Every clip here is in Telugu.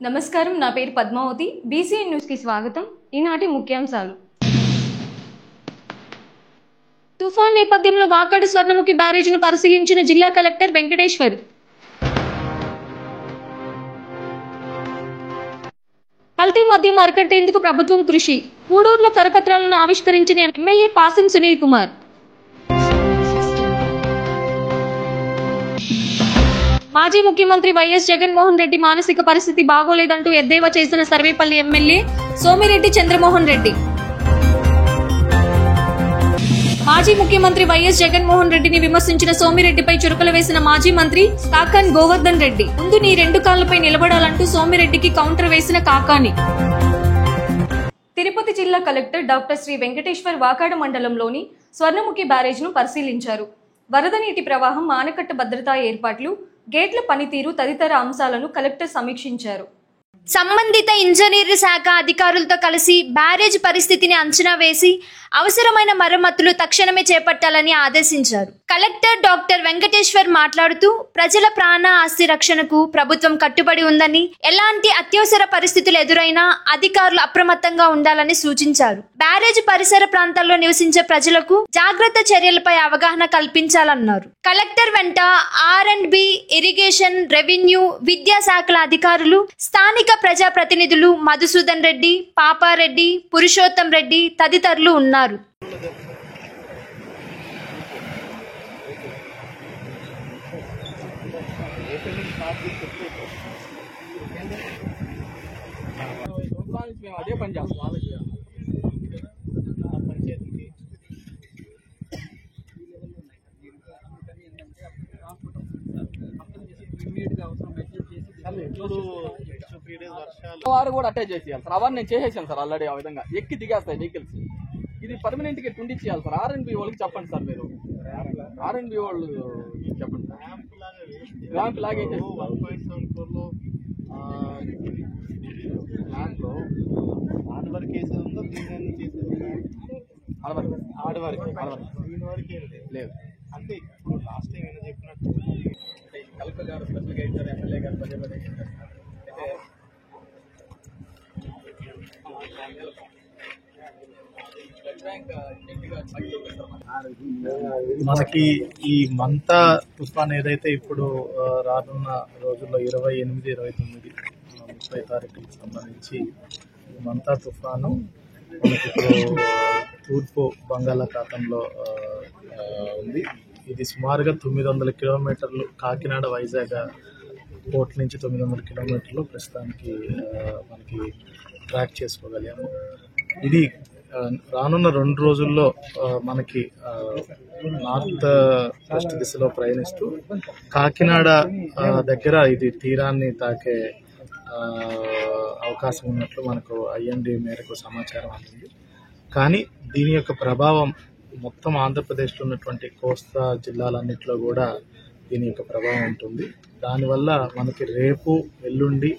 నమస్కారం, నా పేరు పద్మావతి. బీసీఎన్ న్యూస్ కి స్వాగతం. ఈనాటి ముఖ్యాంశాలు. తుఫాన్ నేపథ్యంలో వాకాడు స్వర్ణముఖి బ్యారేజ్ను పరిశీలించిన జిల్లా కలెక్టర్ వెంకటేశ్వర్. కల్తీ మద్యం అరికట్టేందుకు ప్రభుత్వం కృషి. గూడూరులో కరపత్రాలను ఆవిష్కరించిన ఎమ్మెల్యే పాసం సునీల్ కుమార్. మాజీ ముఖ్యమంత్రి వైఎస్ జగన్మోహన్ రెడ్డి మానసిక పరిస్థితి బాగోలేదంటూ ఎద్దేవా చేసిన సర్వేపల్లి ఎమ్మెల్యే సోమిరెడ్డి చంద్రమోహన్ రెడ్డి. మాజీ ముఖ్యమంత్రి వైఎస్ జగన్మోహన్ రెడ్డిని విమర్శించిన సోమిరెడ్డిపై చురకలు వేసిన మాజీ మంత్రి కాకాని గోవర్ధన్ రెడ్డి. ముందు నీ 2 కాళ్లపై నిలబడాలంటూ సోమిరెడ్డికి కౌంటర్ వేసిన కాకాని. తిరుపతి జిల్లా కలెక్టర్ డాక్టర్ శ్రీ వెంకటేశ్వర్ వాకాడు మండలంలోని స్వర్ణముఖి బ్యారేజ్ను పరిశీలించారు. వరద నీటి ప్రవాహం, ఆనకట్ట భద్రతా ఏర్పాట్లు, గేట్ల పనితీరు తదితర అంశాలను కలెక్టర్ సమీక్షించారు. సంబంధిత ఇంజనీర్ శాఖ అధికారులతో కలిసి బ్యారేజ్ పరిస్థితిని అంచనా వేసి అవసరమైన మరమ్మతులు తక్షణమే చేపట్టాలని ఆదేశించారు. కలెక్టర్ డాక్టర్ వెంకటేశ్వర్ మాట్లాడుతూ ప్రజల ప్రాణ ఆస్తి రక్షణకు ప్రభుత్వం కట్టుబడి ఉందని, ఎలాంటి అత్యవసర పరిస్థితులు ఎదురైనా అధికారులు అప్రమత్తంగా ఉండాలని సూచించారు. బ్యారేజ్ పరిసర ప్రాంతాల్లో నివసించే ప్రజలకు జాగ్రత్త చర్యలపై అవగాహన కల్పించాలన్నారు. కలెక్టర్ వెంట R&B, ఇరిగేషన్, రెవెన్యూ, విద్యాశాఖల అధికారులు, స్థానిక ప్రజాప్రతినిధులు మధుసూదన్ రెడ్డి, పాపారెడ్డి, పురుషోత్తం రెడ్డి తదితరులు ఉన్నారు. అదే పని చేస్తాం. వారు కూడా అటాచ్ చేసేయాలి సార్. అవన్నీ నేను చేసేసాను సార్ ఆల్రెడీ. ఆ విధంగా ఎక్కి దిగేస్తాయి వెహికల్స్. ఇది పర్మనెంట్ గా ఉండిచ్చేయాలి సార్. R&B వాళ్ళకి చెప్పండి సార్. మీరు R&B వాళ్ళు చెప్పండి సార్. ర్యాంప్ లాగే లేదు అంటే ఇప్పుడు లాస్ట్ టైం ఏమైనా చెప్పినట్టు కలెక్టర్ గారు స్పెషల్గా ఇచ్చారు, ఎమ్మెల్యే గారు పదే పదే అయితే మనకి ఈ మంతా తుఫాన్ ఏదైతే ఇప్పుడు రానున్న రోజుల్లో 28, 29, 30 తారీఖులకు సంబంధించి మంతా తుఫాను మనకి ఇప్పుడు తూర్పు బంగాళాఖాతంలో ఉంది. ఇది సుమారుగా 900 కిలోమీటర్లు కాకినాడ వైజాగ్ పోర్ట్ నుంచి 900 కిలోమీటర్లు ప్రస్తుతానికి మనకి ట్రాక్ చేసుకోగలిగాము. ఇది రానున్న 2 రోజుల్లో మనకి నార్త్ వెస్ట్ దిశలో ప్రయాణిస్తూ కాకినాడ దగ్గర ఇది తీరాన్ని తాకే అవకాశం ఉన్నట్లు మనకు IMD మేరకు సమాచారం అందింది. కానీ దీని యొక్క ప్రభావం మొత్తం ఆంధ్రప్రదేశ్లో ఉన్నటువంటి కోస్తా జిల్లాలన్నింటిలో కూడా దీని యొక్క ప్రభావం ఉంటుంది. దానివల్ల మనకి రేపు, ఎల్లుండి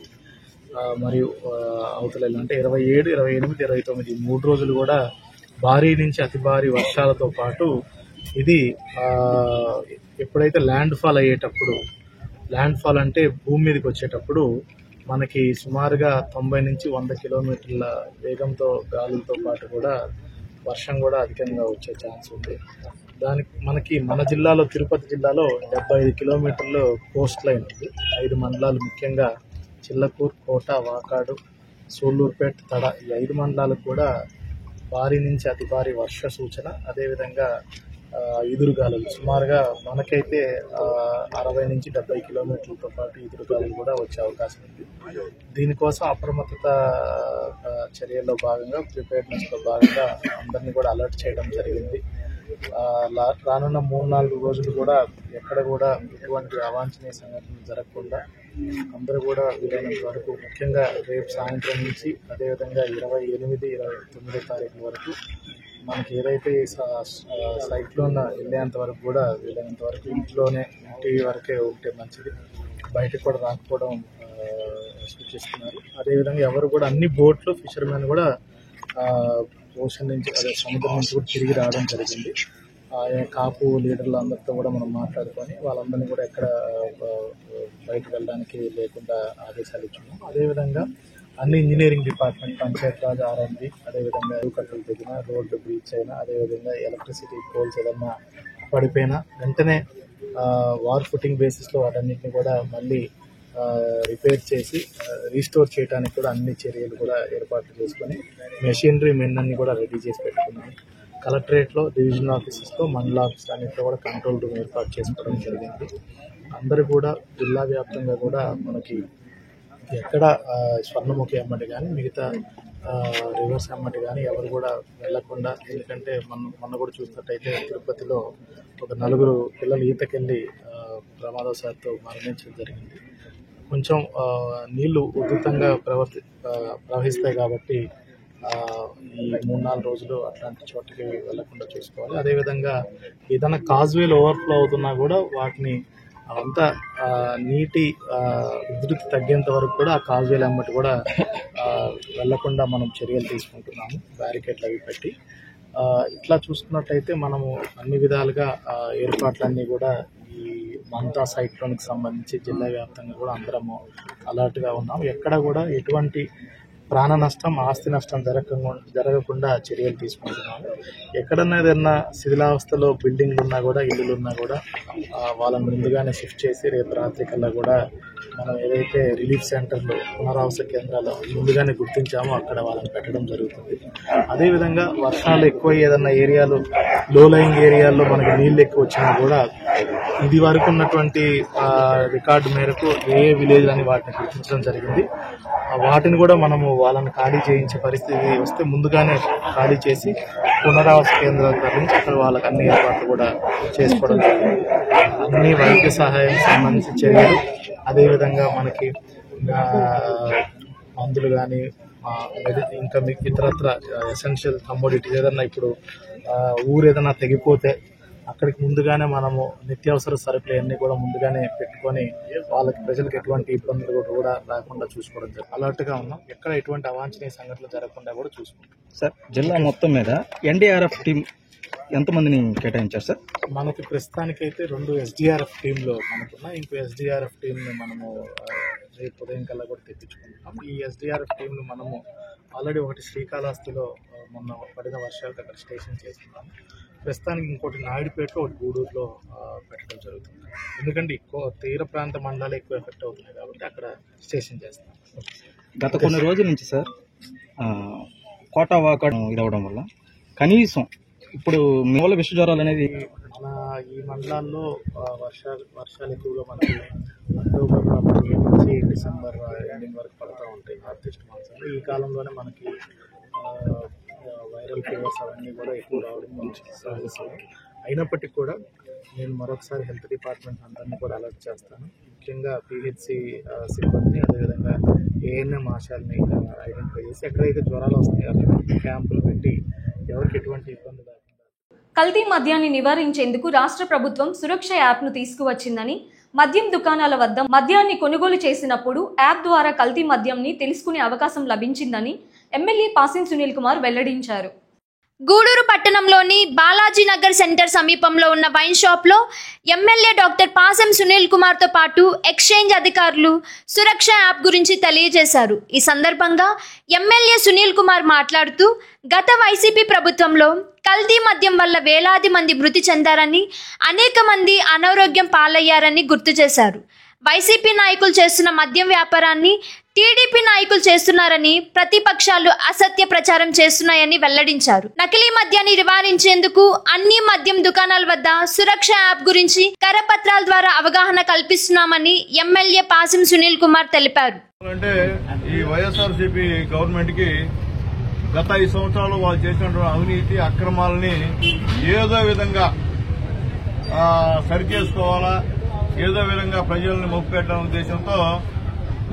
మరియు అవతల అంటే 27, 28, 29 3 రోజులు కూడా భారీ నుంచి అతి భారీ వర్షాలతో పాటు ఇది ఎప్పుడైతే ల్యాండ్ ఫాల్ అయ్యేటప్పుడు, ల్యాండ్ ఫాల్ అంటే భూమి మీదకి వచ్చేటప్పుడు మనకి సుమారుగా 90 నుంచి 100 కిలోమీటర్ల వేగంతో గాలులతో పాటు కూడా వర్షం కూడా అధికంగా వచ్చే ఛాన్స్ ఉంది. మనకి మన జిల్లాలో, తిరుపతి జిల్లాలో 75 కిలోమీటర్లు కోస్ట్ లైన్ ఉంది. 5 మండలాలు, ముఖ్యంగా చిల్లకూరు, కోట, వాకాడు, సూళ్ళూరుపేట, తడ, ఈ 5 మండలాలకు కూడా భారీ నుంచి అతి భారీ వర్ష సూచన. అదేవిధంగా ఎదురుగాలులు సుమారుగా మనకైతే 60 నుంచి 70 కిలోమీటర్లతో పాటు ఎదురుగాలులు కూడా వచ్చే అవకాశం ఉంది. దీనికోసం అప్రమత్తత చర్యల్లో భాగంగా, ప్రిపేర్నెస్లో భాగంగా అందరినీ కూడా అలర్ట్ చేయడం జరిగింది. రానున్న 3-4 రోజులు కూడా ఎక్కడ కూడా ఎటువంటి అవాంఛనీయ సంఘటనలు జరగకుండా అందరూ కూడా వీలైనంత వరకు, ముఖ్యంగా రేపు సాయంత్రం నుంచి అదేవిధంగా 28, 29 తారీఖుల వరకు మనకి ఏదైతే సైట్లో వెళ్ళేంత వరకు కూడా వీలైనంత వరకు ఇంటి వరకే ఉంటే మంచిది, బయటకు కూడా రాకపోవడం సూచిస్తున్నారు. అదేవిధంగా ఎవరు కూడా అన్ని బోట్లు ఫిషర్మెన్ కూడా ఓషన్ నుంచి సముద్రం నుంచి కూడా తిరిగి రావడం జరిగింది. కాపు లీడర్లు అందరితో కూడా మనం మాట్లాడుకొని వాళ్ళందరినీ కూడా ఎక్కడ బయటకు వెళ్ళడానికి లేకుండా ఆదేశాలు ఇచ్చున్నాం. అదేవిధంగా అన్ని ఇంజనీరింగ్ డిపార్ట్మెంట్, పంచాయతీరాజ్, ఆర్ఎండ్బి, అదేవిధంగా కట్టలు తెగిన రోడ్డు బ్రీచ్ అయినా, అదేవిధంగా ఎలక్ట్రిసిటీ పోల్స్ ఏదన్నా పడిపోయినా వెంటనే వార్ ఫుటింగ్ బేసిస్లో వాటన్నిటిని కూడా మళ్ళీ రిపేర్ చేసి రీస్టోర్ చేయడానికి కూడా అన్ని చర్యలు కూడా ఏర్పాట్లు చేసుకొని మెషినరీ మెన్ అన్ని కూడా రెడీ చేసి పెట్టుకున్నాము. కలెక్టరేట్లో, డివిజన్ ఆఫీసెస్తో, మండల ఆఫీస్ అన్నింటిలో కూడా కంట్రోల్ రూమ్ ఏర్పాటు చేసుకోవడం జరిగింది. అందరూ కూడా జిల్లా వ్యాప్తంగా కూడా మనకి ఎక్కడ స్వర్ణముఖి అమ్మటి కానీ మిగతా రివర్స్ అమ్మటి కానీ ఎవరు కూడా వెళ్లకుండా, ఎందుకంటే మొన్న కూడా చూసినట్టయితే తిరుపతిలో ఒక 4 పిల్లలు ఈతకెళ్ళి ప్రమాదవశాత్తు మరణించడం జరిగింది. కొంచెం నీళ్లు ఉధృతంగా ప్రవహిస్తాయి కాబట్టి ఈ 3-4 రోజులు అట్లాంటి చోటుకి వెళ్లకుండా చూసుకోవాలి. అదేవిధంగా ఏదైనా కాజ్వేలు ఓవర్ఫ్లో అవుతున్నా కూడా వాటిని అంతా నీటి ఉధృతి తగ్గేంత వరకు కూడా ఆ కాజ్వేలు అమ్మటి కూడా వెళ్లకుండా మనం చర్యలు తీసుకుంటున్నాము, బ్యారికేడ్లు అవి పెట్టి. ఇట్లా చూసుకున్నట్టయితే మనము అన్ని విధాలుగా ఏర్పాట్లన్నీ కూడా ఈ మంతా సైక్లోన్కి సంబంధించి జిల్లా వ్యాప్తంగా కూడా అందరము అలర్ట్గా ఉన్నాం. ఎక్కడ కూడా ఎటువంటి ప్రాణ నష్టం, ఆస్తి నష్టం జరగకుండా చర్యలు తీసుకుంటున్నాము. ఎక్కడన్నా ఏదన్నా శిథిలావస్థలో బిల్డింగ్లు ఉన్నా కూడా, ఇల్లులు ఉన్నా కూడా వాళ్ళని ముందుగానే షిఫ్ట్ చేసి రేపు రాత్రి కల్లా కూడా మనం ఏదైతే రిలీఫ్ సెంటర్లు, పునరావాస కేంద్రాలు ముందుగానే గుర్తించామో అక్కడ వాళ్ళని పెట్టడం జరుగుతుంది. అదేవిధంగా వర్షాలు ఎక్కువ ఏదన్నా ఏరియాలు, లో లయింగ్ ఏరియాల్లో మనకి నీళ్ళు ఎక్కువ వచ్చినా కూడా ఇది వరకు ఉన్నటువంటి రికార్డు మేరకు ఏ విలేజ్ అని వాటిని గుర్తించడం జరిగింది. వాటిని కూడా మనము వాళ్ళని ఖాళీ చేయించే పరిస్థితి వస్తే ముందుగానే ఖాళీ చేసి పునరావాస కేంద్రాల తరలించి అక్కడ వాళ్ళకి అన్ని ఏర్పాట్లు కూడా చేసుకోవడం జరిగింది. అన్ని వైద్య సహాయం సంబంధించిన చర్యలు, అదేవిధంగా మనకి మందులు కానీ ఇంకా మీకు ఇతరత్ర ఎసెన్షియల్ కమోడిటీస్ ఏదన్నా ఇప్పుడు ఊరు ఏదైనా తెగిపోతే అక్కడికి ముందుగానే మనము నిత్యావసర సరుకులు అన్నీ కూడా ముందుగానే పెట్టుకొని వాళ్ళకి ప్రజలకు ఎటువంటి ఇబ్బందులు కూడా రాకుండా చూసుకోవడం జరుగుతుంది. అలర్ట్గా ఉన్నాం, ఎక్కడ ఎటువంటి అవాంఛనీయ సంఘటనలు జరగకుండా కూడా చూసుకుంటాం. సార్, జిల్లా మొత్తం మీద ఎన్డీఆర్ఎఫ్ టీం ఎంతమందిని కేటాయించారు సార్? మనకి ప్రస్తుతానికైతే 2 ఎస్డీఆర్ఎఫ్ టీంలు మనకున్నాయి. ఇంకో ఎస్డీఆర్ఎఫ్ టీంని మనము రేపు ఉదయం కల్లా కూడా తెప్పించుకుంటాం. ఈ ఎస్డీఆర్ఎఫ్ టీంలు మనము ఆల్రెడీ ఒకటి శ్రీకాళహస్తిలో మొన్న పడిన వర్షాలకు అక్కడ స్టేషన్ చేస్తున్నాం. ప్రస్తుతానికి ఇంకోటి నాయుడుపేటలో, ఒకటి గూడూరులో పెట్టడం జరుగుతుంది. ఎందుకంటే ఎక్కువ తీర ప్రాంత మండలాలు ఎక్కువ ఎఫెక్ట్ అవుతున్నాయి కాబట్టి అక్కడ స్టేషన్ చేస్తాం. గత కొన్ని రోజుల నుంచి సార్ కోటా వాకాడు ఇదవడం వల్ల కనీసం ఇప్పుడు మీ వల్ల విష జ్వరాలు అనేది మన ఈ మండలాల్లో వర్షాలు ఎక్కువగా మనకి అక్టోబర్ 15 నుంచి డిసెంబర్ ఎండింగ్ వరకు పడుతూ ఉంటాయి నార్త్ ఈస్ట్ మాన్సూన్లో. ఈ కాలంలోనే మనకి వైరల్ ఫీవర్స్ అవన్నీ కూడా ఎక్కువ రావడం సహజం. అయినప్పటికీ కూడా నేను మరొకసారి హెల్త్ డిపార్ట్మెంట్ అందరినీ కూడా అలర్ట్ చేస్తాను. ముఖ్యంగా పిహెచ్సి సిబ్బందిని, అదేవిధంగా ఏఎన్ఎం ఆశాలని ఐడెంటిఫై చేసి ఎక్కడైతే జ్వరాలు వస్తాయో అక్కడ క్యాంపులు పెట్టి ఎవరికి ఎటువంటి ఇబ్బంది లేకుండా. కల్తీ మద్యాన్ని నివారించేందుకు రాష్ట్ర ప్రభుత్వం సురక్ష యాప్ను తీసుకువచ్చిందని, మద్యం దుకాణాల వద్ద మద్యాన్ని కొనుగోలు చేసినప్పుడు యాప్ ద్వారా కల్తీ మద్యంని తెలుసుకునే అవకాశం లభించిందని ఎమ్మెల్యే పాసిం సునీల్ కుమార్ వెల్లడించారు. గూడూరు పట్టణంలోని బాలాజీ నగర్ సెంటర్ సమీపంలో ఉన్న వైన్ షాప్లో ఎమ్మెల్యే డాక్టర్ పాసం సునీల్ కుమార్తో పాటు ఎక్స్చేంజ్ అధికారులు సురక్ష యాప్ గురించి తెలియజేశారు. ఈ సందర్భంగా ఎమ్మెల్యే సునీల్ కుమార్ మాట్లాడుతూ గత వైసీపీ ప్రభుత్వంలో కల్తీ మద్యం వల్ల వేలాది మంది మృతి చెందారని, అనేక మంది అనారోగ్యం పాలయ్యారని గుర్తు చేశారు. వైసీపీ నాయకులు చేస్తున్న మద్యం వ్యాపారాన్ని టీడీపీ నాయకులు చేస్తున్నారని, ప్రతిపక్షాలు అసత్య ప్రచారం చేస్తున్నాయని వెల్లడించారు. నకిలీ మద్యాన్ని నివారించేందుకు అన్ని మద్యం దుకాణాల వద్ద సురక్ష యాప్ గురించి కరపత్రాల ద్వారా అవగాహన కల్పిస్తున్నామని ఎమ్మెల్యే పాసిం సునీల్ కుమార్ తెలిపారు. అంటే ఈ వైఎస్ఆర్సీపీ గవర్నమెంట్ కి గత 5 సంవత్సరాలు వాళ్ళు చేసినటువంటి అవినీతి అక్రమాలని ఏదో విధంగా సరిచేసుకోవాలా, ఏదో విధంగా ప్రజల్ని మొప్పెట్టాలనే ఉద్దేశంతో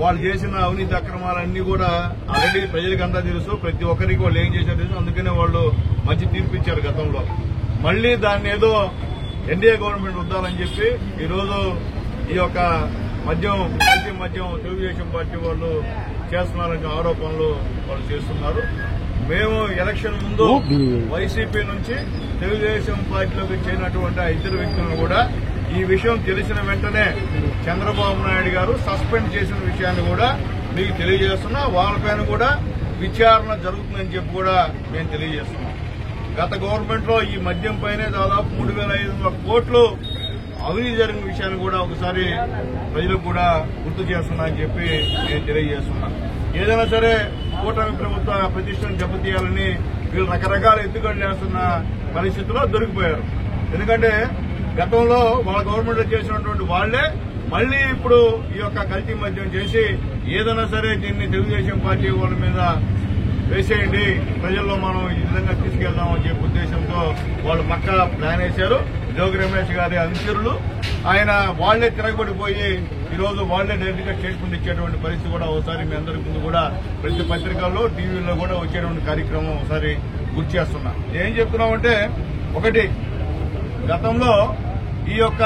వాళ్ళు చేసిన అవినీతి అక్రమాలన్నీ కూడా ఆల్రెడీ ప్రజలకు అంతా తెలుసు, ప్రతి ఒక్కరికి వాళ్ళు ఏం చేశారో తెలుసు. అందుకనే వాళ్ళు మంచి తీర్పు ఇచ్చారు గతంలో. మళ్లీ దాన్ని ఏదో ఎన్డీఏ గవర్నమెంట్ వద్దాలని చెప్పి ఈరోజు ఈ యొక్క మద్యం తెలుగుదేశం పార్టీ వాళ్ళు చేస్తున్నారనే ఆరోపణలు వాళ్ళు చేస్తున్నారు. మేము ఎలక్షన్ ముందు వైసీపీ నుంచి తెలుగుదేశం పార్టీలోకి చేరినటువంటి ఆ ఇద్దరు వ్యక్తులను కూడా ఈ విషయం తెలిసిన వెంటనే చంద్రబాబు నాయుడు గారు సస్పెండ్ చేసిన విషయాన్ని కూడా మీకు తెలియజేస్తున్నా. వాళ్ళపైన కూడా విచారణ జరుగుతుందని చెప్పి కూడా మేము తెలియజేస్తున్నాం. గత గవర్నమెంట్ లో ఈ మద్యం పైనే దాదాపు 3,500 కోట్లు అవినీతి జరిగిన విషయాన్ని కూడా ఒకసారి ప్రజలకు కూడా గుర్తు చేస్తున్నా అని చెప్పి నేను తెలియజేస్తున్నా. ఏదైనా సరే కూటమి ప్రభుత్వ ప్రతిష్టను దెబ్బతీయాలని వీళ్ళు రకరకాల ఎత్తుగడలు చేస్తున్న పరిస్థితుల్లో దొరికిపోయారు. ఎందుకంటే గతంలో వాళ్ళ గవర్నమెంట్ చేసినటువంటి వాళ్లే మళ్లీ ఇప్పుడు ఈ యొక్క కల్తీ మద్యం చేసి ఏదైనా సరే దీన్ని తెలుగుదేశం పార్టీ వాళ్ళ మీద వేసేయండి, ప్రజల్లో మనం ఈ విధంగా తీసుకెళ్దామని చెప్పే ఉద్దేశంతో వాళ్ళు పక్కా ప్లాన్ వేశారు. జోగి రమేష్ గారి అనుచరులు ఆయన వాళ్లే తిరగబడిపోయి ఈరోజు వాళ్లే డైరెక్ట్ గా స్టేట్మెంట్ ఇచ్చేటువంటి పరిస్థితి కూడా ఒకసారి మీ అందరి ముందు కూడా ప్రతి పత్రికల్లో టీవీల్లో కూడా వచ్చేటువంటి కార్యక్రమం ఒకసారి గుర్తు చేస్తున్నా. ఏం చెప్తున్నామంటే, ఒకటి గతంలో ఈ యొక్క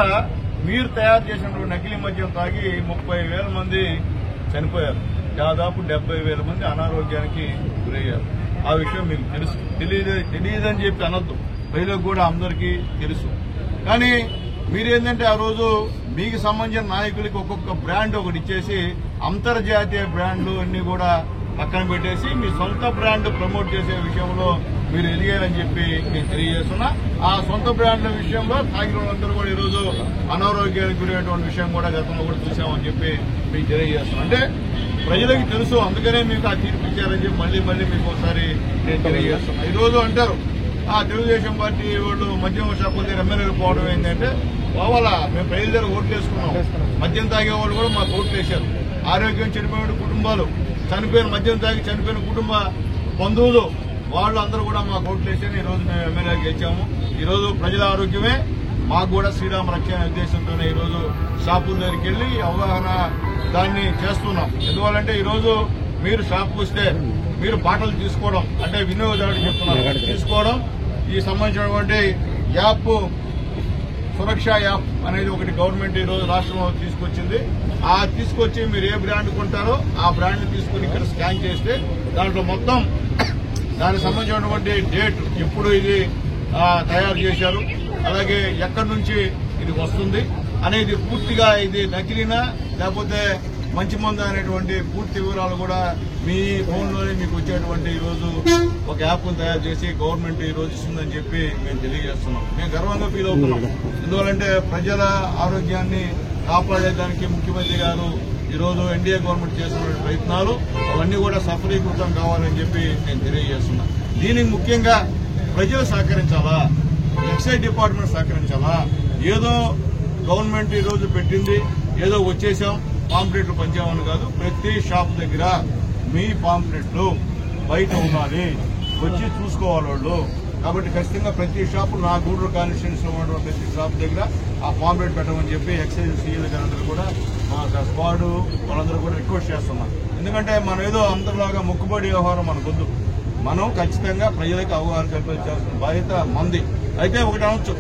మీరు తయారు చేసినటువంటి నకిలీ మద్యం తాగి 30,000 మంది చనిపోయారు. దాదాపు 70,000 మంది అనారోగ్యానికి గురయ్యారు. ఆ విషయం మీకు తెలుసు. తెలియదని చెప్పి అనొద్దు, ప్రజలకు కూడా అందరికీ తెలుసు. కానీ మీరేంటంటే ఆ రోజు మీకు సంబంధించిన నాయకులకి ఒక్కొక్క బ్రాండ్ ఒకటి ఇచ్చేసి అంతర్జాతీయ బ్రాండ్లు అన్ని కూడా పక్కన పెట్టేసి మీ సొంత బ్రాండ్ ప్రమోట్ చేసే విషయంలో మీరు ఎదిగారని చెప్పి నేను తెలియజేస్తున్నా. ఆ సొంత బ్రాండ్ల విషయంలో తాగిన వాళ్ళందరూ కూడా ఈరోజు అనారోగ్యానికి గురైనటువంటి విషయం కూడా గతంలో కూడా చూసామని చెప్పి మీకు తెలియజేస్తున్నా. అంటే ప్రజలకు తెలుసు, అందుకనే మీకు ఆ తీర్పు ఇచ్చారని చెప్పి మళ్లీ మీకు ఒకసారి నేను తెలియజేస్తున్నా. ఈరోజు అంటారు ఆ తెలుగుదేశం పార్టీ వాళ్ళు మద్యం షాపుల దగ్గర ఎమ్మెల్యేలు పోవడం ఏంటంటే, పోవాలా మేము ప్రజల దగ్గర ఓట్లు వేసుకున్నాం. మద్యం తాగే వాళ్ళు కూడా మాకు ఓట్లు వేశారు. ఆరోగ్యం చనిపోయిన కుటుంబాలు, మద్యం తాగి చనిపోయిన కుటుంబ బంధువులు వాళ్ళు అందరూ కూడా మాకు ఓట్లు వేసారు. ఈ రోజు మేము ఎమ్మెల్యే గెలిచాము. ఈ రోజు ప్రజల ఆరోగ్యమే మాకు కూడా శ్రీరామ రక్ష అనే ఉద్దేశంతోనే ఈ రోజు షాపుల దగ్గరికి వెళ్లి అవగాహన దాన్ని చేస్తున్నాం. ఎందువల్లంటే ఈ రోజు మీరు షాపుకు వస్తే మీరు బాటలు తీసుకోవడం అంటే వినియోగదారుడు చెప్తున్నారు తీసుకోవడం, ఈ సంబంధించినటువంటి యాప్ సురక్ష యాప్ అనేది ఒకటి గవర్నమెంట్ ఈ రోజు రాష్ట్రంలో తీసుకొచ్చింది. ఆ తీసుకొచ్చి మీరు ఏ బ్రాండ్ కొంటారో ఆ బ్రాండ్ తీసుకుని ఇక్కడ స్కాన్ చేస్తే దాంట్లో మొత్తం దానికి సంబంధించినటువంటి డేట్, ఎప్పుడు ఇది తయారు చేశారు, అలాగే ఎక్కడి నుంచి ఇది వస్తుంది అనేది పూర్తిగా ఇది నకిలీనా లేకపోతే మంచి మందు అనేటువంటి పూర్తి వివరాలు కూడా మీ ఫోన్లోనే మీకు వచ్చేటువంటి ఈరోజు ఒక యాప్ తయారు చేసి గవర్నమెంట్ ఈ రోజు ఇస్తుందని చెప్పి మేము తెలియజేస్తున్నాం. మేము గర్వంగా ఫీల్ అవుతున్నాం. ఎందువల్లంటే ప్రజల ఆరోగ్యాన్ని కాపాడేదానికి ముఖ్యమంత్రి గారు ఈరోజు ఎన్డీఏ గవర్నమెంట్ చేస్తున్న ప్రయత్నాలు అవన్నీ కూడా సఫలీకృతం కావాలని చెప్పి నేను తెలియజేస్తున్నా. దీనికి ముఖ్యంగా ప్రజలు సహకరించాలా, ఎక్సైజ్ డిపార్ట్మెంట్ సహకరించాలా. ఏదో గవర్నమెంట్ ఈ రోజు పెట్టింది ఏదో వచ్చేసాం పాంప్లెట్లు పంచామని కాదు. ప్రతి షాప్ దగ్గర మీ పాంప్లెట్లు బయట ఉండాలి, వచ్చి చూసుకోవాలి వాళ్ళు. కాబట్టి ఖచ్చితంగా ప్రతి షాపు నా గూడూరు కాన్స్టిట్యూన్సీ లో ఉన్నటువంటి ప్రతి షాప్ దగ్గర ఆ పాంప్లెట్ పెట్టమని చెప్పి ఎక్సైజ్ సీఎల్ గారందరూ కూడా మా స్క్వాడ్ వాళ్ళందరూ కూడా రిక్వెస్ట్ చేస్తున్నాం. ఎందుకంటే మనం ఏదో అందరిలాగా మొక్కుబడి వ్యవహారం మనకొద్దు. మనం ఖచ్చితంగా ప్రజలకు అవగాహన కల్పించాల్సిన బాధ్యత మంది. అయితే ఒకటి అనొచ్చు,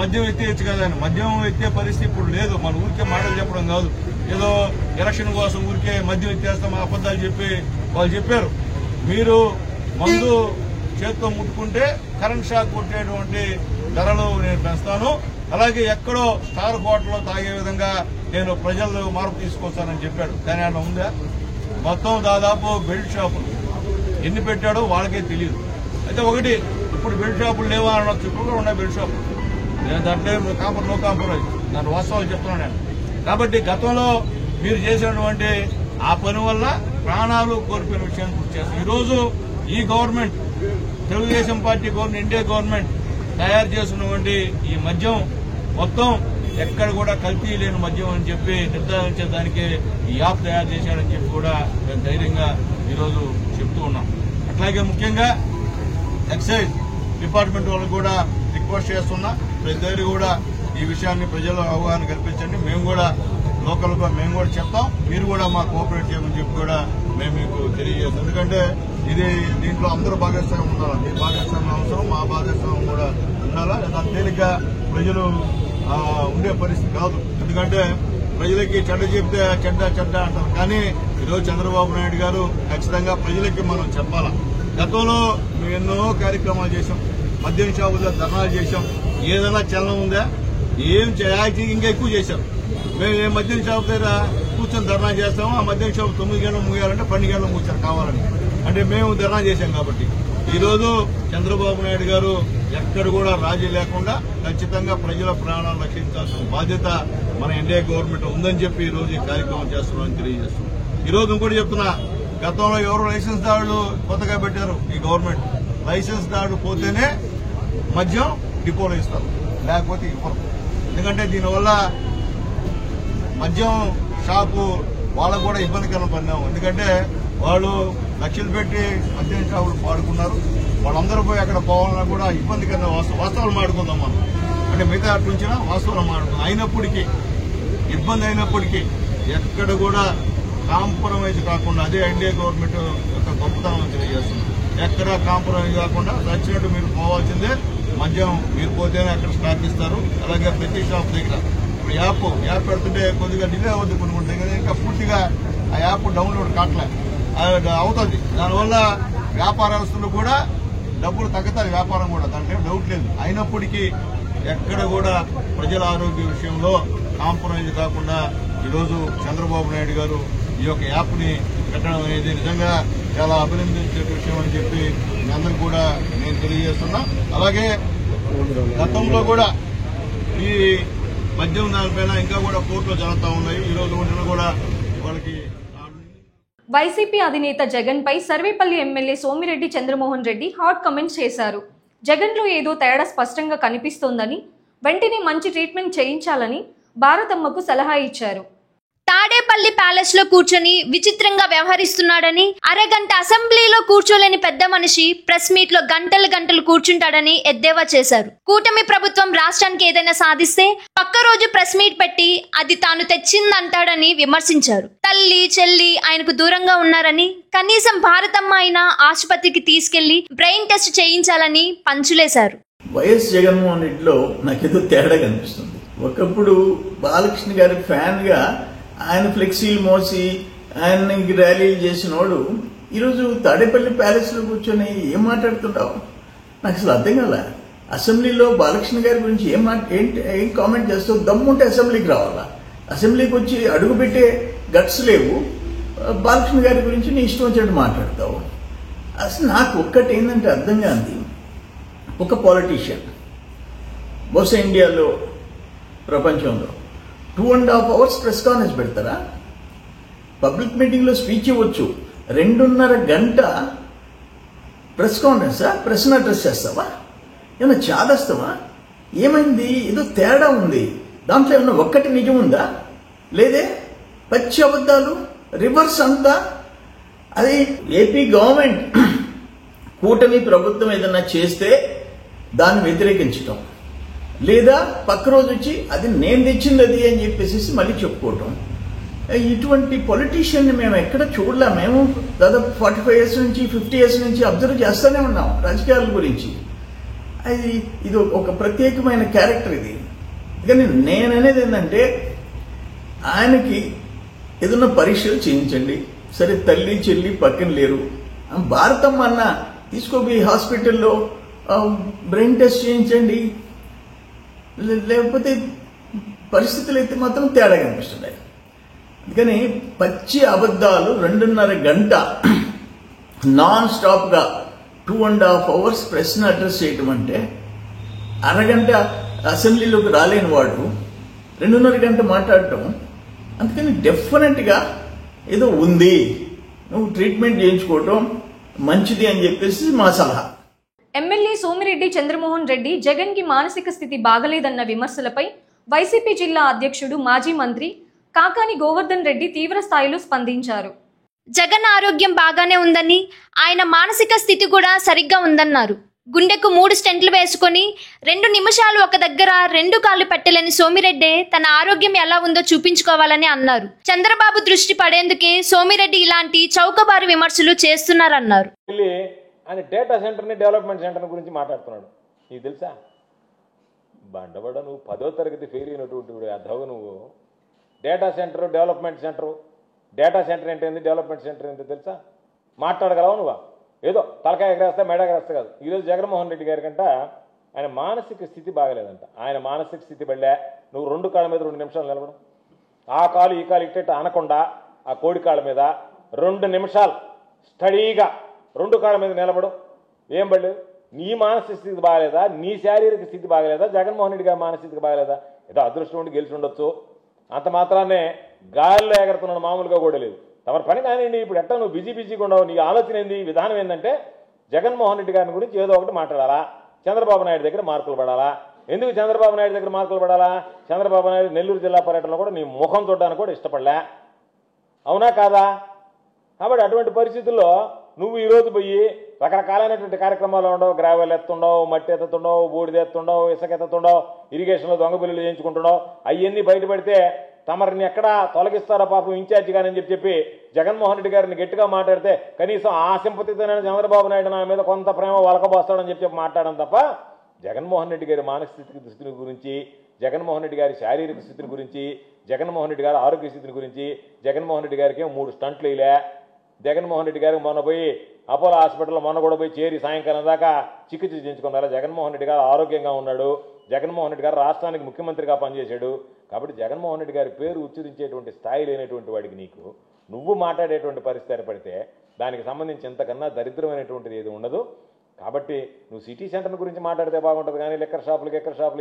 మద్యం ఎత్తేయచ్చు కదా అని. మద్యం ఎత్తే పరిస్థితి ఇప్పుడు లేదు. మన ఊరికే మాటలు చెప్పడం కాదు, ఏదో ఎలక్షన్ కోసం ఊరికే మద్యం ఎత్తేస్తాం అబద్దాలు చెప్పి వాళ్ళు చెప్పారు. మీరు మందు చేతితో ముట్టుకుంటే కరెంట్ షాక్ కొట్టేటువంటి ధరలు నేను పెంచుతాను, అలాగే ఎక్కడో స్టార్ హోటల్లో తాగే విధంగా నేను ప్రజల్లో మార్పు తీసుకొస్తానని చెప్పాడు. కానీ ఆయన ఉందా? మొత్తం దాదాపు బెల్ట్ షాపులు ఎన్ని పెట్టాడో వాళ్ళకే తెలియదు. అయితే ఒకటి, ఇప్పుడు బెల్ట్ షాపులు లేవా అనొచ్చు, ఇప్పుడు కూడా ఉన్నాయి బెల్ట్ షాపులు. నేను దాంట్లో నో కాంప్రమైజ్, దాని వాస్తవాలు చెప్తున్నాను నేను. కాబట్టి గతంలో మీరు చేసినటువంటి ఆ పని వల్ల ప్రాణాలు కోల్పోయిన విషయాన్ని గుర్తు చేస్తాం. ఈరోజు ఈ government Telugu Desam party government NDA government తయారు చేసినటువంటి ఈ మద్యం మొత్తం ఎక్కడ కూడా కల్తీ లేని మద్యం అని చెప్పి నిర్ధారించేదానికి ఈ యాప్ తయారు చేశాడని చెప్పి కూడా మేము ధైర్యంగా ఈరోజు చెప్తూ ఉన్నాం. అట్లాగే ముఖ్యంగా ఎక్సైజ్ డిపార్ట్మెంట్ వాళ్ళకు కూడా రిక్వెస్ట్ చేస్తున్నా, ప్రతి కూడా ఈ విషయాన్ని ప్రజల్లో అవగాహన కల్పించండి. మేము కూడా లోకల్గా మేము కూడా చెప్తాం, మీరు కూడా మా కోఆపరేట్ చేయమని చెప్పి కూడా మేము మీకు తెలియజేస్తాం. ఎందుకంటే ఇది దీంట్లో అందరూ భాగస్వామ్యం ఉండాలి. మీ భాగస్వామ్యం అవసరం, మా భాగస్వామ్యం కూడా ఉండాలా. దాని తేలిగ్గా ప్రజలు ఉండే పరిస్థితి కాదు. ఎందుకంటే ప్రజలకి చెడ్డ చెప్తే చెడ్డ అంటారు, కానీ ఈరోజు చంద్రబాబు నాయుడు గారు ఖచ్చితంగా ప్రజలకి మనం చెప్పాలా. గతంలో మేము ఎన్నో కార్యక్రమాలు చేశాం, మద్యం షాపుల్లో ధర్నాలు చేశాం. ఏదైనా చలనం ఉందా? ఏం ఇంకా ఎక్కువ చేశాం. మేము ఏ మద్యం షాపు దగ్గర కూర్చొని ధర్నా చేస్తామో ఆ మద్యం షాపు 9 గంటలు ముగియాలంటే 12 గంటలు కూర్చొని కావాలని అంటే మేము ధర్నా చేశాం. కాబట్టి ఈరోజు చంద్రబాబు నాయుడు గారు ఎక్కడ కూడా రాజీ లేకుండా ఖచ్చితంగా ప్రజల ప్రాణాలు రక్షించాల్సిన బాధ్యత మన ఎన్డీఏ గవర్నమెంట్ ఉందని చెప్పి ఈరోజు ఈ కార్యక్రమం చేస్తున్నామని తెలియజేస్తున్నాం. ఈరోజు ఇంకోటి చెప్తున్నా, గతంలో ఎవరు లైసెన్స్ దాడులు కొత్తగా పెట్టారు ఈ గవర్నమెంట్. లైసెన్స్ దాడులు పోతేనే మద్యం డిపోలో ఇస్తారు, లేకపోతే ఇవ్వరు. ఎందుకంటే దీనివల్ల మద్యం షాపు వాళ్ళకు కూడా ఇబ్బందికరం పడినాము. ఎందుకంటే వాళ్ళు లక్షలు పెట్టి మద్యం షాపులు పాడుకున్నారు. వాళ్ళందరూ పోయి అక్కడ పోవాలన్నా కూడా ఇబ్బందికరంగా వాస్తవాలు మాడుకుందాం మనం. అంటే మిగతా అటు నుంచి వాస్తవాలు మాడుకుందాం. అయినప్పటికీ ఇబ్బంది అయినప్పటికీ ఎక్కడ కూడా కాంప్రమైజ్ కాకుండా, అదే ఎన్డీఏ గవర్నమెంట్ యొక్క గొప్పతనం తెలియజేస్తుంది. ఎక్కడా కాంప్రమైజ్ కాకుండా నచ్చినట్టు మీరు పోవాల్సిందే. మద్యం మీరు పోతేనే అక్కడ స్టాక్ ఇస్తారు. అలాగే ప్రతి షాప్ దగ్గర ఇప్పుడు యాప్ పెడుతుంటే కొద్దిగా డిలే అవుతుంది కొన్ని దగ్గర, ఇంకా పూర్తిగా ఆ యాప్ డౌన్లోడ్ కావట్లే అవుతుంది. దానివల్ల వ్యాపారస్తులు కూడా డబ్బులు తగ్గుతారు, వ్యాపారం కూడా, దాంట్లో డౌట్ లేదు. అయినప్పటికీ ఎక్కడ కూడా ప్రజల ఆరోగ్య విషయంలో కాంప్రమైజ్ కాకుండా ఈరోజు చంద్రబాబు నాయుడు గారు ఈ యొక్క యాప్ని పెట్టడం అనేది నిజంగా చాలా అభినందించే విషయం అని చెప్పి మీ అందరూ కూడా నేను తెలియజేస్తున్నా. అలాగే గతంలో కూడా ఈ మద్యం దానిపైన ఇంకా కూడా కోర్టులో జరుగుతూ ఉన్నాయి. ఈ రోజు కూడా వాళ్ళకి వైసీపీ అధినేత జగన్ పై Sarvepalli MLA Somireddy Chandramohan Reddy hot comments చేశారు. జగన్లో ఏదో తేడా స్పష్టంగా కనిపిస్తోందని, వెంటనే మంచి ట్రీట్మెంట్ చేయించాలని భారతమ్మకు సలహా ఇచ్చారు. తాడేపల్లి ప్యాలెస్ లో కూర్చొని విచిత్రంగా వ్యవహరిస్తున్నాడని, అరగంట అసెంబ్లీలో కూర్చోలేని పెద్ద మనిషి ప్రెస్ మీట్ లో గంటలు కూర్చుంటాడని ఎద్దేవా చేశారు. కూటమి ప్రభుత్వం రాష్ట్రానికి ఏదైనా సాధిస్తే పక్క రోజు ప్రెస్ మీట్ పెట్టి అది తాను తెచ్చిందంటాడని విమర్శించారు. తల్లి చెల్లి ఆయనకు దూరంగా ఉన్నారని, కనీసం భారతమ్మ అయినా ఆసుపత్రికి తీసుకెళ్లి బ్రెయిన్ టెస్ట్ చేయించాలని పంచులేశారు. వైఎస్ జగన్మోహన్ రెడ్డిలో నాకేదో తేడా కనిపిస్తుంది. ఒకప్పుడు బాలకృష్ణ గారి ఫ్యాన్ గా ఆయన ఫ్లెక్సీలు మోసి ఆయన ర్యాలీలు చేసినోడు ఈరోజు తాడేపల్లి ప్యాలెస్ లో కూర్చొని ఏం మాట్లాడుతున్నావు? నాకు అసలు అర్థం కాల. అసెంబ్లీలో బాలకృష్ణ గారి గురించి ఏం కామెంట్ చేస్తావు? దమ్ముంటే అసెంబ్లీకి రావాలా? అసెంబ్లీకి వచ్చి అడుగు పెట్టే గట్స్ లేవు. బాలకృష్ణ గారి గురించి నీ ఇష్టం వచ్చినట్టు మాట్లాడతావు. అసలు నాకు ఒక్కటి ఏంటంటే అర్థం కాదు, ఒక పాలిటీషియన్ బహుశా ఇండియాలో ప్రపంచంలో 2.5 hours ప్రెస్ కాన్ఫరెన్స్ పెడతారా? పబ్లిక్ మీటింగ్ లో స్పీచ్ ఇవ్వచ్చు, 2.5 గంట ప్రెస్ కాన్ఫరెన్సా? ప్రెస్ అడ్రస్ చేస్తావా? ఏమన్నా చాదస్తావా? ఏమైంది? ఏదో తేడా ఉంది. దాంట్లో ఏమన్నా ఒక్కటి నిజం ఉందా? లేదే, పచ్చి అబద్ధాలు, రివర్స్ అంతా. అది ఏపీ గవర్నమెంట్ కూటమి ప్రభుత్వం ఏదన్నా చేస్తే దాన్ని వ్యతిరేకించటం, లేదా పక్క రోజు వచ్చి అది నేను తెచ్చింది అది అని చెప్పేసి మళ్ళీ చెప్పుకోవటం. ఇటువంటి పొలిటీషియన్ మేము ఎక్కడ చూడలే. మేము దాదాపు 45 years నుంచి 50 years నుంచి అబ్జర్వ్ చేస్తూనే ఉన్నాం రాజకీయాల గురించి. ఇది ఒక ప్రత్యేకమైన క్యారెక్టర్ ఇది. కానీ నేననేది ఏంటంటే, ఆయనకి ఏదన్నా పరీక్షలు చేయించండి. సరే, తల్లి చెల్లి పక్కన లేరు, భారతమ్మ అన్న తీసుకోబోయి హాస్పిటల్లో బ్రెయిన్ టెస్ట్ చేయించండి. లేకపోతే పరిస్థితులు అయితే మాత్రం తేడా కనిపిస్తున్నాయి. అందుకని పచ్చి అబద్ధాలు 2.5 గంట నాన్ స్టాప్ గా 2.5 hours ప్రెస్ అడ్రస్ చేయటం అంటే, అరగంట అసెంబ్లీలోకి రాలేని వాడు 2.5 గంట మాట్లాడటం. అందుకని డెఫినెట్ గా ఏదో ఉంది, నువ్వు ట్రీట్మెంట్ చేయించుకోవటం మంచిది అని చెప్పేసి మా సలహా. ఎమ్మెల్యే సోమిరెడ్డి చంద్రమోహన్ రెడ్డి జగన్ కి మానసిక స్థితి బాగలేదన్న విమర్శలపై వైసీపీ జిల్లా అధ్యక్షుడు మాజీ మంత్రి కాకాని గోవర్ధన్ రెడ్డి తీవ్ర స్థాయిలో స్పందించారు. జగన్ ఆరోగ్యం బాగానే ఉందని, ఆయన మానసిక స్థితి కూడా సరిగ్గా ఉందన్నారు. గుండెకు 3 స్టెంట్లు వేసుకొని 2 నిమిషాలు ఒక దగ్గర 2 కాళ్ళు పెట్టలేని సోమిరెడ్డి తన ఆరోగ్యం ఎలా ఉందో చూపించుకోవాలని అన్నారు. చంద్రబాబు దృష్టి పడేందుకే సోమిరెడ్డి ఇలాంటి చౌకబారు విమర్శలు చేస్తున్నారన్నారు. ఆయన డేటా సెంటర్ని డెవలప్మెంట్ సెంటర్ గురించి మాట్లాడుతున్నాడు. నీకు తెలుసా బండబడ నువ్వు 10వ తరగతి ఫెయిల్ అయినటువంటి అర్థంగా నువ్వు data centre development center data centre ఏంటి డెవలప్మెంట్ సెంటర్ ఏంటో తెలుసా? మాట్లాడగలవా నువ్వు? ఏదో తలకాయ ఎగరేస్తా మెడ ఎగరేస్తా కాదు. ఈరోజు జగన్మోహన్ రెడ్డి గారి కంట ఆయన మానసిక స్థితి బాగలేదంట. ఆయన మానసిక స్థితి బళ్ళే నువ్వు 2 కాళ్ళ మీద 2 నిమిషాలు నిలబడం, ఆ కాలు ఈ కాలు ఇట్టేట అనకుండా ఆ కోడి కాళ్ళ మీద 2 నిమిషాలు స్టడీగా 2 కాళ్ళ మీద నిలబడం ఏం పడలేదు? నీ మానసిక స్థితి బాగలేదా? నీ శారీరక స్థితి బాగలేదా? జగన్మోహన్ రెడ్డి గారి మానసిక స్థితి బాగలేదా? ఏదో అదృష్టం ఉండి గెలిచి ఉండొచ్చు, అంత మాత్రాన్నే గాలిలో ఎగరుతున్నాడు, మామూలుగా కూడా లేదు. తమ పని కానివ్వండి. ఇప్పుడు ఎట్టా నువ్వు బిజీగా ఉండవు, నీ ఆలోచన ఏంది, విధానం ఏంటంటే జగన్మోహన్ రెడ్డి గారిని గురించి ఏదో ఒకటి మాట్లాడాలా, చంద్రబాబు నాయుడు దగ్గర మార్కులు పడాలా. ఎందుకు చంద్రబాబు నాయుడు దగ్గర మార్కులు పడాలా? చంద్రబాబు నాయుడు నెల్లూరు జిల్లా పర్యటనలో కూడా నీ ముఖం చూడడానికి కూడా ఇష్టపడలే, అవునా కాదా? కాబట్టి అటువంటి పరిస్థితుల్లో నువ్వు ఈరోజు పోయి రకరకాలైనటువంటి కార్యక్రమాలు ఉండవు, గ్రావెల్ ఎత్తుండవు, మట్టి ఎత్తుతుండవు, బూడిద ఎత్తుండవు, ఇసుక ఎత్తుతుండవు, ఇరిగేషన్లో దొంగ బిల్లులు చేయించుకుంటున్నావు. అవన్నీ బయటపడితే తమరిని ఎక్కడా తొలగిస్తారో పాపం ఇన్ఛార్జి గారని చెప్పి జగన్మోహన్ రెడ్డి గారిని గట్టిగా మాట్లాడితే కనీసం ఆ సింపతితోనే చంద్రబాబు నాయుడు నా మీద కొంత ప్రేమ వలకబోస్తాడని చెప్పి మాట్లాడడం తప్ప జగన్మోహన్ రెడ్డి గారి మానసిక స్థితిని గురించి, జగన్మోహన్ రెడ్డి గారి శారీరక స్థితిని గురించి, జగన్మోహన్ రెడ్డి గారి ఆరోగ్య స్థితిని గురించి, జగన్మోహన్ రెడ్డి గారికి 3 స్టంట్లు వేయలే. జగన్మోహన్ రెడ్డి గారికి మొన్న పోయి అపోలో హాస్పిటల్లో మొన్న కూడా పోయి చేరి సాయంకాలం దాకా చికిత్స చేయించుకున్నారు. జగన్మోహన్ రెడ్డి గారు ఆరోగ్యంగా ఉన్నాడు. జగన్మోహన్ రెడ్డి గారు రాష్ట్రానికి ముఖ్యమంత్రిగా పనిచేశాడు. కాబట్టి జగన్మోహన్ రెడ్డి గారి పేరు ఉచ్చరించేటువంటి స్థాయి లేనటువంటి వాడికి నువ్వు మాట్లాడేటువంటి పరిస్థితి ఏర్పడితే దానికి సంబంధించి ఎంతకన్నా దరిద్రమైనటువంటిది ఏది ఉండదు. కాబట్టి నువ్వు సిటీ సెంటర్ గురించి మాట్లాడితే బాగుంటుంది కానీ లిక్కర్ షాపులు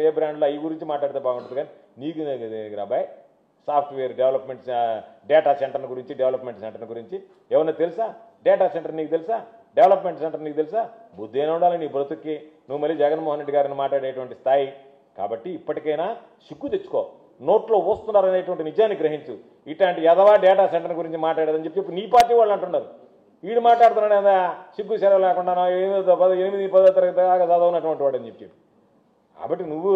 ఏ బ్రాండ్లు అవి గురించి మాట్లాడితే బాగుంటుంది కానీ నీకు రాబాయ్ సాఫ్ట్వేర్ డెవలప్మెంట్ డేటా సెంటర్ గురించి డెవలప్మెంట్ సెంటర్ గురించి ఏమన్నా తెలుసా? డేటా సెంటర్ నీకు తెలుసా? డెవలప్మెంట్ సెంటర్ నీకు తెలుసా? బుద్ధి అయినా ఉండాలి నీ బ్రతుక్కి. నువ్వు మళ్ళీ జగన్మోహన్ రెడ్డి గారిని మాట్లాడేటువంటి స్థాయి. కాబట్టి ఇప్పటికైనా సిగ్గు తెచ్చుకో, నోట్లో వస్తున్నారనేటువంటి నిజాన్ని గ్రహించు. ఇట్లాంటి ఎదవా డేటా సెంటర్ గురించి మాట్లాడేదని చెప్పి నీ పార్టీ వాళ్ళు అంటున్నారు. వీడు మాట్లాడుతున్నాడు కదా సిగ్గు సెలవు లేకుండా 8-10 తరగతి దాకా చదవనటువంటి వాడు అని చెప్పి. కాబట్టి నువ్వు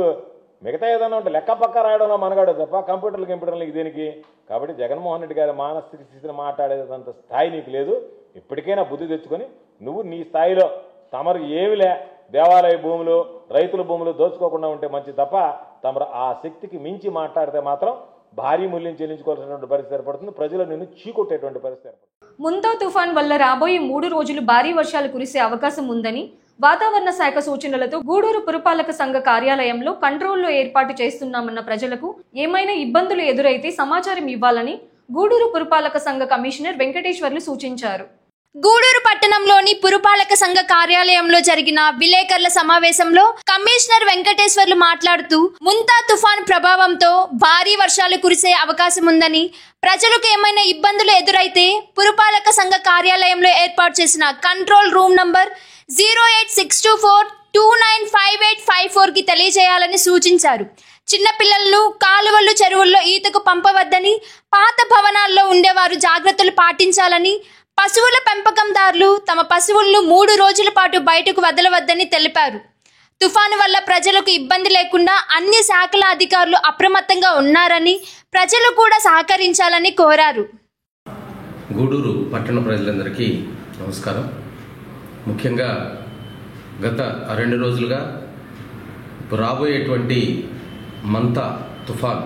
మిగతా ఏదైనా ఉంటే లెక్క పక్క రాయడంలో మనగాడు తప్ప కంప్యూటర్లకు దేనికి? కాబట్టి జగన్మోహన్ రెడ్డి గారి మానసిక స్థితిని మాట్లాడేదంత స్థాయి నీకు లేదు. ఇప్పటికైనా బుద్ధి తెచ్చుకొని నువ్వు నీ స్థాయిలో తమరు ఏమిలే దేవాలయ భూములు, రైతుల భూములు దోచుకోకుండా ఉంటే మంచి తప్ప తమరు ఆ శక్తికి మించి మాట్లాడితే మాత్రం భారీ మూల్యం చెల్లించుకోవాల్సినటువంటి పరిస్థితి ఏర్పడుతుంది. ప్రజలు నిన్ను చీకొట్టేటువంటి పరిస్థితి ఏర్పడుతుంది. ముంతా తుఫాన్ వల్ల రాబోయే 3 రోజులు భారీ వర్షాలు కురిసే అవకాశం ఉందని వాతావరణ శాఖ సూచనలతో గూడూరు పురపాలక సంఘ కార్యాలయంలో కంట్రోల్లో ఏర్పాటు చేస్తున్నామన్న ప్రజలకు ఏమైనా ఇబ్బందులు ఎదురైతే సమాచారం ఇవ్వాలని గూడూరు పురపాలక సంఘ కమిషనర్ వెంకటేశ్వర్లు సూచించారు. గూడూరు పట్టణంలోని పురపాలక సంఘ కార్యాలయంలో జరిగిన విలేకరుల సమావేశంలో కమిషనర్ వెంకటేశ్వర్లు మాట్లాడుతూ ముంతా తుఫాన్ ప్రభావంతో భారీ వర్షాలు కురిసే అవకాశం ఉందని, ప్రజలకు ఏమైనా ఇబ్బందులు ఎదురైతే పురపాలక సంఘ కార్యాలయంలో ఏర్పాటు చేసిన కంట్రోల్ రూమ్ నంబర్ 08624295854 కి తెలియజేయాలని సూచించారు. చిన్నపిల్లలను కాలువలు, చెరువుల్లో ఈతకు పంపవద్దని, పాత భవనాల్లో ఉండేవారు జాగ్రత్తలు పాటించాలని, పశువుల పెంపకందారులు తమ పశువులను 3 రోజుల పాటు బయటకు వదలవద్దని తెలిపారు. తుఫాను వల్ల ప్రజలకు ఇబ్బంది లేకుండా అన్ని శాఖల అధికారులు అప్రమత్తంగా ఉన్నారని, ప్రజలు కూడా సహకరించాలని కోరారు. గూడూరు పట్టణ ప్రజలందరికీ నమస్కారం. ముఖ్యంగా గత 2 రోజులుగా రాబోయేటువంటి మంతా తుఫాన్,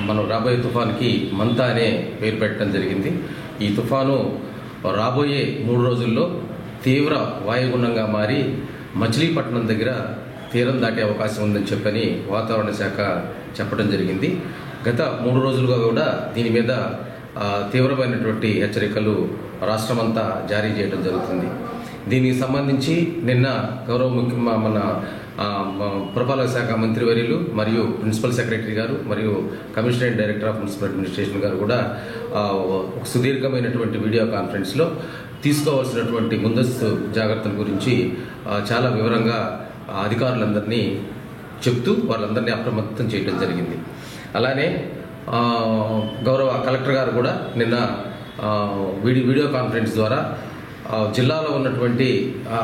మనం రాబోయే తుఫాన్కి మంతా అనే పేరు పెట్టడం జరిగింది. ఈ తుఫాను రాబోయే 3 రోజుల్లో తీవ్ర వాయుగుండంగా మారి మచిలీపట్నం దగ్గర తీరం దాటే అవకాశం ఉందని చెప్పని వాతావరణ శాఖ చెప్పడం జరిగింది. గత 3 రోజులుగా కూడా దీని మీద తీవ్రమైనటువంటి హెచ్చరికలు రాష్ట్రమంతా జారీ చేయడం జరుగుతుంది. దీనికి సంబంధించి నిన్న గౌరవ మన పురపాలక శాఖ మంత్రివర్యులు మరియు ప్రిన్సిపల్ సెక్రటరీ గారు మరియు commissionerate director of municipal administration గారు కూడా ఒక సుదీర్ఘమైనటువంటి వీడియో కాన్ఫరెన్స్లో తీసుకోవాల్సినటువంటి ముందస్తు జాగ్రత్తల గురించి చాలా వివరంగా అధికారులందరినీ చెప్తూ వాళ్ళందరినీ అప్రమత్తం చేయడం జరిగింది. అలానే గౌరవ కలెక్టర్ గారు కూడా నిన్న వీడియో కాన్ఫరెన్స్ ద్వారా జిల్లాలో ఉన్నటువంటి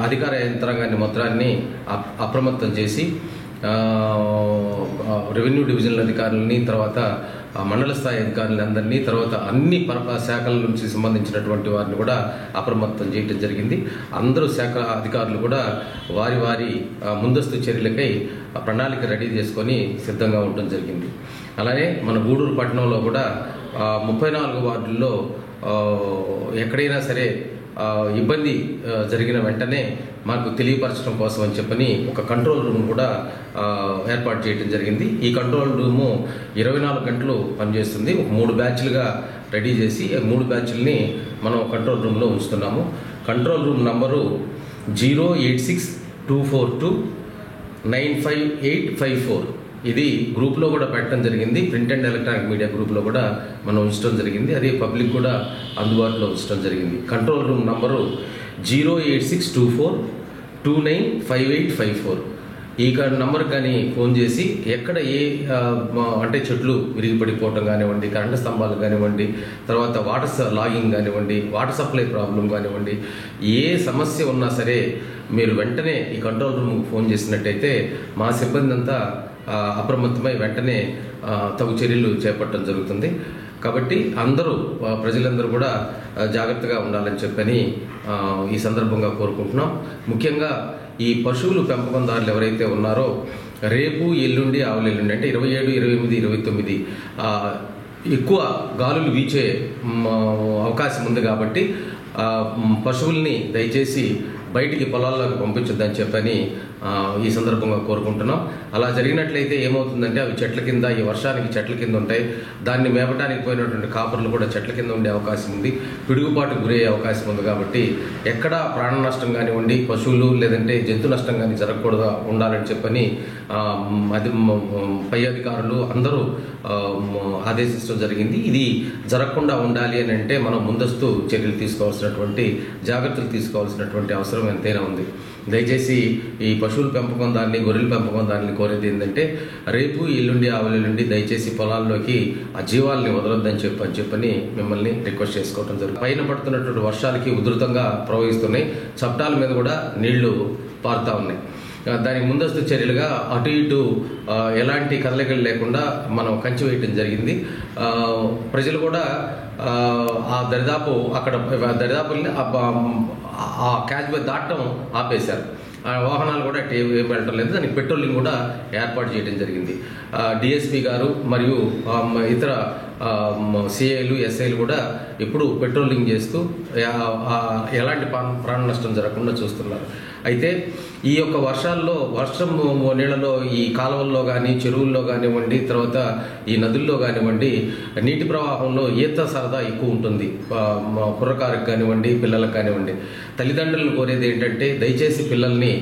అధికార యంత్రాంగాన్ని మొత్తాన్ని అప్రమత్తం చేసి రెవెన్యూ డివిజనల్ అధికారులని, తర్వాత మండల స్థాయి అధికారులని అందరినీ, తర్వాత అన్ని శాఖల నుంచి సంబంధించినటువంటి వారిని కూడా అప్రమత్తం చేయడం జరిగింది. అందరూ శాఖ అధికారులు కూడా వారి వారి ముందస్తు చర్యలకై ప్రణాళిక రెడీ చేసుకొని సిద్ధంగా ఉండడం జరిగింది. అలానే మన గూడూరు పట్టణంలో కూడా 34 వార్డుల్లో ఎక్కడైనా సరే ఇబ్బంది జరిగిన వెంటనే మాకు తెలియపరచడం కోసం అని చెప్పని ఒక కంట్రోల్ రూమ్ కూడా ఏర్పాటు చేయడం జరిగింది. ఈ కంట్రోల్ రూము 24 గంటలు పనిచేస్తుంది. ఒక 3 బ్యాచ్లుగా రెడీ చేసి 3 బ్యాచ్లని మనం కంట్రోల్ రూమ్లో ఉంచుతున్నాము. Control room number 08624295854. ఇది గ్రూప్లో కూడా పెట్టడం జరిగింది. ప్రింట్ అండ్ ఎలక్ట్రానిక్ మీడియా గ్రూప్లో కూడా మనం ఉంచడం జరిగింది. అదే పబ్లిక్ కూడా అందుబాటులో ఉంచడం జరిగింది. Control room number 08624295854. ఈ నంబర్ కానీ ఫోన్ చేసి ఎక్కడ అంటే చెట్లు విరిగి పడిపోవటం కానివ్వండి, కరెంటు స్తంభాలు కానివ్వండి, తర్వాత వాటర్ లాగింగ్ కానివ్వండి, వాటర్ సప్లై ప్రాబ్లం కానివ్వండి, ఏ సమస్య ఉన్నా సరే మీరు వెంటనే ఈ కంట్రోల్ రూమ్కి ఫోన్ చేసినట్టయితే మా సిబ్బంది అంతా అప్రమత్తమై వెంటనే తగు చర్యలు చేపట్టడం జరుగుతుంది. కాబట్టి ప్రజలందరూ కూడా జాగ్రత్తగా ఉండాలని చెప్పని ఈ సందర్భంగా కోరుకుంటున్నాం. ముఖ్యంగా ఈ పశువులు పెంపకందారులు ఎవరైతే ఉన్నారో రేపు ఎల్లుండి ఆవులెల్లుండి అంటే 27, 28, 29 ఎక్కువ గాలులు వీచే అవకాశం ఉంది. కాబట్టి పశువుల్ని దయచేసి బయటికి పొలాల్లోకి పంపించొద్దని చెప్పని ఈ సందర్భంగా కోరుకుంటున్నాం. అలా జరిగినట్లయితే ఏమవుతుందంటే అవి చెట్ల కింద, ఈ వర్షానికి చెట్ల కింద ఉంటాయి. దాన్ని మేపటానికి పోయినటువంటి కాపర్లు కూడా చెట్ల కింద ఉండే అవకాశం ఉంది, పిడుగుపాటుకు గురయ్యే అవకాశం ఉంది. కాబట్టి ఎక్కడా ప్రాణ నష్టం కానివ్వండి, పశువులు లేదంటే జంతు నష్టం కానీ జరగకూడదు ఉండాలని చెప్పని పై అధికారులు అందరూ ఆదేశించడం జరిగింది. ఇది జరగకుండా ఉండాలి అని అంటే మనం ముందస్తు చర్యలు తీసుకోవాల్సినటువంటి, జాగ్రత్తలు తీసుకోవాల్సినటువంటి అవసరం ఎంతైనా ఉంది. దయచేసి ఈ పశువుల పెంపకం దాన్ని, గొర్రెల పెంపకం దాన్ని కోరేది ఏంటంటే రేపు ఎల్లుండి ఆవులెల్లుండి దయచేసి పొలాల్లోకి ఆ జీవాలని వదలొద్దని చెప్పని మిమ్మల్ని రిక్వెస్ట్ చేసుకోవడం జరుగుతుంది. పైన పడుతున్నటువంటి వర్షాలకి ఉధృతంగా ప్రవహిస్తున్నాయి, చప్టాల మీద కూడా నీళ్లు పారుతూ ఉన్నాయి. దానికి ముందస్తు చర్యలుగా అటు ఇటు ఎలాంటి కదలికలు లేకుండా మనం కంచి వేయటం జరిగింది. ప్రజలు కూడా ఆ దరిదాపు ఆ క్యాచ్వే దాటం ఆపేశారు. వాహనాలు కూడా ఏం వెళ్ళటం లేదు. దానికి పెట్రోలింగ్ కూడా ఏర్పాటు చేయడం జరిగింది. డిఎస్పీ గారు మరియు ఇతర సిఐలు, ఎస్ఐలు కూడా ఇప్పుడు పెట్రోలింగ్ చేస్తూ ఎలాంటి ప్రాణ నష్టం జరగకుండా చూస్తున్నారు. అయితే ఈ యొక్క వర్షం నీళ్ళలో ఈ కాలువల్లో కానీ, చెరువుల్లో కానివ్వండి, తర్వాత ఈ నదుల్లో కానివ్వండి, నీటి ప్రవాహంలో ఈత సరదా ఎక్కువ ఉంటుంది. కుర్రకారికి కానివ్వండి, పిల్లలకు కానివ్వండి. తల్లిదండ్రులను కోరేది ఏంటంటే దయచేసి పిల్లల్ని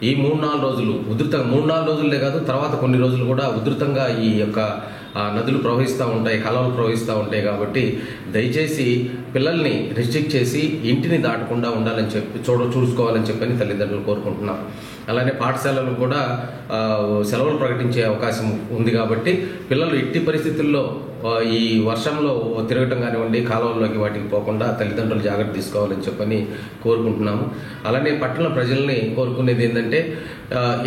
ఈ 3-4 రోజులు ఉధృతంగా, 3-4 రోజులే కాదు తర్వాత కొన్ని రోజులు కూడా ఉధృతంగా ఈ యొక్క నదులు ప్రవహిస్తూ ఉంటాయి, కాలువలు ప్రవహిస్తూ ఉంటాయి. కాబట్టి దయచేసి పిల్లల్ని రెస్ట్రిక్ట్ చేసి ఇంటిని దాటకుండా ఉండాలని చెప్పి చూసుకోవాలని చెప్పని తల్లిదండ్రులు కోరుకుంటున్నారు. అలానే పాఠశాలలు కూడా సెలవులు ప్రకటించే అవకాశం ఉంది. కాబట్టి పిల్లలు ఎట్టి పరిస్థితుల్లో ఈ వర్షంలో తిరగటం కానివ్వండి, కాలువల్లోకి వాటికి పోకుండా తల్లిదండ్రులు జాగ్రత్త తీసుకోవాలని చెప్పని కోరుకుంటున్నాము. అలానే పట్టణ ప్రజల్ని కోరుకునేది ఏంటంటే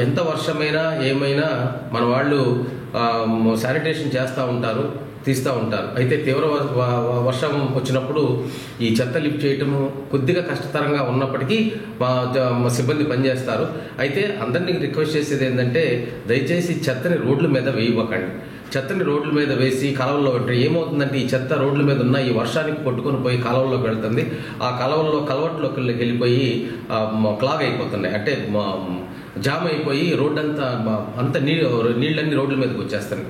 ఎంత వర్షమైనా ఏమైనా మన వాళ్ళు శానిటేషన్ చేస్తూ ఉంటారు, తీస్తూ ఉంటారు. అయితే తీవ్ర వర్షం వచ్చినప్పుడు ఈ చెత్త లిఫ్ట్ చేయటము కొద్దిగా కష్టతరంగా ఉన్నప్పటికీ మా సిబ్బంది పనిచేస్తారు. అయితే అందరినీ రిక్వెస్ట్ చేసేది ఏంటంటే దయచేసి చెత్తని రోడ్ల మీద వేయకండి. చెత్తని రోడ్ల మీద వేసి కాలువల్లో పెట్టి ఏమవుతుందంటే ఈ చెత్త రోడ్ల మీద ఉన్న ఈ వర్షానికి కొట్టుకొని పోయి కాలువల్లోకి వెళ్తుంది. ఆ కాలువల్లో కలవట్లోకి వెళ్ళిపోయి క్లాగ్ అయిపోతున్నాయి, అంటే జామ్ అయిపోయి రోడ్డు అంతా నీళ్ళన్నీ రోడ్ల మీదకి వచ్చేస్తాయి.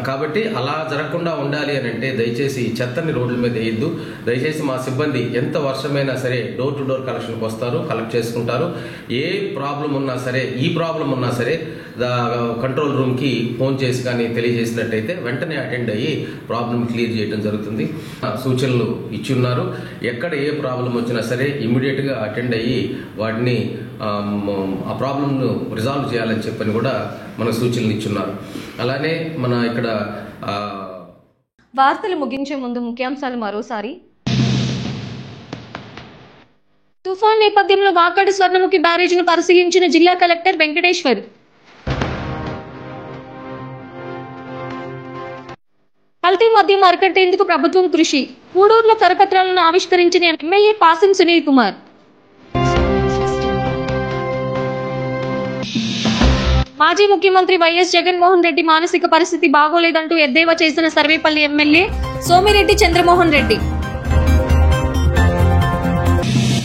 కాబట్టి అలా జరగకుండా ఉండాలి అని అంటే దయచేసి చెత్తని రోడ్ల మీద వేయద్దు. దయచేసి మా సిబ్బంది ఎంత వర్షమైనా సరే డోర్ టు డోర్ కలెక్షన్కి వస్తారు, కలెక్ట్ చేసుకుంటారు. ఏ ప్రాబ్లం ఉన్నా సరే, ఈ ప్రాబ్లం ఉన్నా సరే కంట్రోల్ రూమ్కి ఫోన్ చేసి కానీ తెలియజేసినట్టయితే వెంటనే అటెండ్ అయ్యి ప్రాబ్లం క్లియర్ చేయడం జరుగుతుంది. సూచనలు ఇచ్చి ఉన్నారు. ఎక్కడ ఏ ప్రాబ్లం వచ్చినా సరే ఇమ్మీడియట్గా అటెండ్ అయ్యి వాటిని ఆ ప్రాబ్లంను రిజాల్వ్ చేయాలని చెప్పని కూడా మనకు సూచనలు ఇచ్చున్నారు. అలానే మన ఇక్కడ వార్తలు ముగించే ముందు ముఖ్యాంశాలు మరోసారి. తుఫాన్ నేపథ్యంలో వాకాడు స్వర్ణముఖి బ్యారేజ్ను పరిశీలించిన జిల్లా కలెక్టర్ వెంకటేశ్వర్. కల్తీ మద్యం అరికట్టేందుకు ప్రభుత్వం కృషి. గూడూరులో కరపత్రాలను ఆవిష్కరించిన ఎమ్మెల్యే పాసం సునీల్ కుమార్. మాజీ ముఖ్యమంత్రి వైఎస్ జగన్మోహన్ రెడ్డి మానసిక పరిస్థితి బాగోలేదంటూ ఎద్దేవా చేసిన సర్వేపల్లి ఎమ్మెల్యే సోమిరెడ్డి చంద్రమోహన్ రెడ్డి.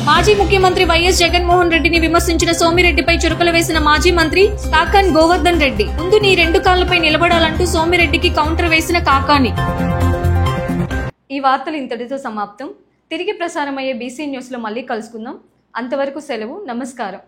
మాజీ ముఖ్యమంత్రి వైఎస్ జగన్మోహన్ రెడ్డిని విమర్శించిన సోమిరెడ్డిపై చురకలు వేసిన మాజీ మంత్రి కాకాని గోవర్ధన్ రెడ్డి. ముందు నీ 2 కాళ్లపై నిలబడాలంటూ సోమిరెడ్డికి కౌంటర్ వేసిన కాకాని. ఈ వార్తలు ఇంతటితో సమాప్తం. తిరిగి ప్రసారమయ్యే బీసీ న్యూస్ లో మళ్ళీ కలుసుకుందాం. అంతవరకు సెలవు. నమస్కారం.